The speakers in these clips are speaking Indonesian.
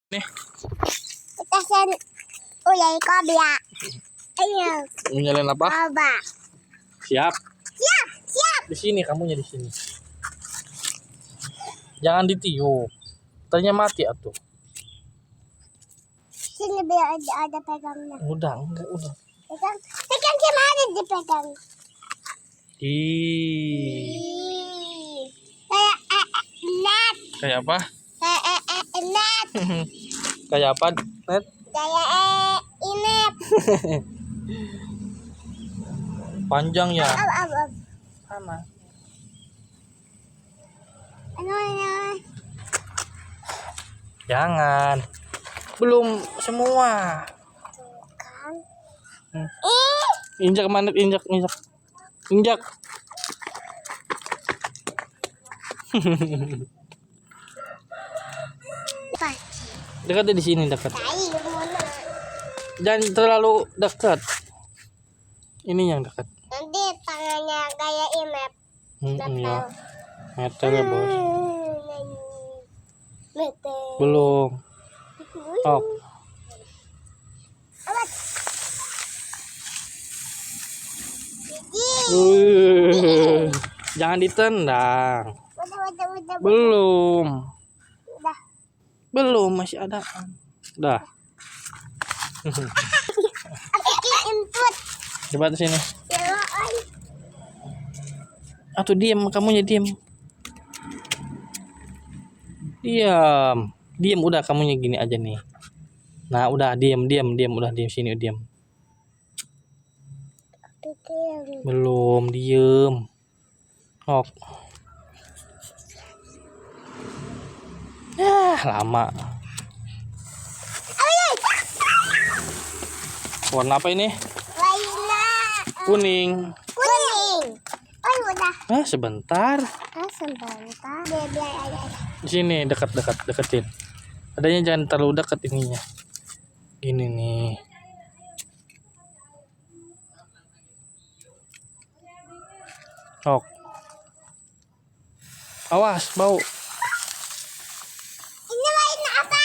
Nih. Petasan ulay kobra. Ayo. Nyalain apa? Coba. Siap. Siap, siap. Di sini kamunya di sini. Jangan ditiup. Ternyata mati atuh. Sini biar ada pegangnya. Udah, enggak udah. Pegang cuma ada dipegang. Ih. Kayak net. Kayak apa? Kayak net. Kayak apa, Net? Kayak inep. Panjang ya? Ab. Sama. Ano. Jangan. Belum semua. Kan. Injak mana? Injak. Dekat di sini dekat. Jangan terlalu dekat. Ini yang dekat. Nanti tangannya kayak inep. Iya. Meter ya bos. Meter. Belum. Oh. Jangan ditendang. Udah. Belum. Udah. Belum masih ada. Udah. Input. Coba di sini. Jalan. Atuh diam, kamunya diam. Diam udah kamunya gini aja nih. Nah, udah diam udah diam sini diam. Belum diem. Oh. Lama. Warna apa ini? Warna Kuning. Oh, udah. Sebentar. Sebentar. Biar ada. Di sini deketin. Adanya jangan terlalu dekat ininya. Gini nih. Oh. Awas, bau. Ini warna apa?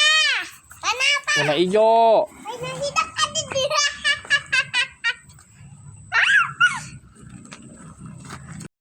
Warna apa? Warna hijau.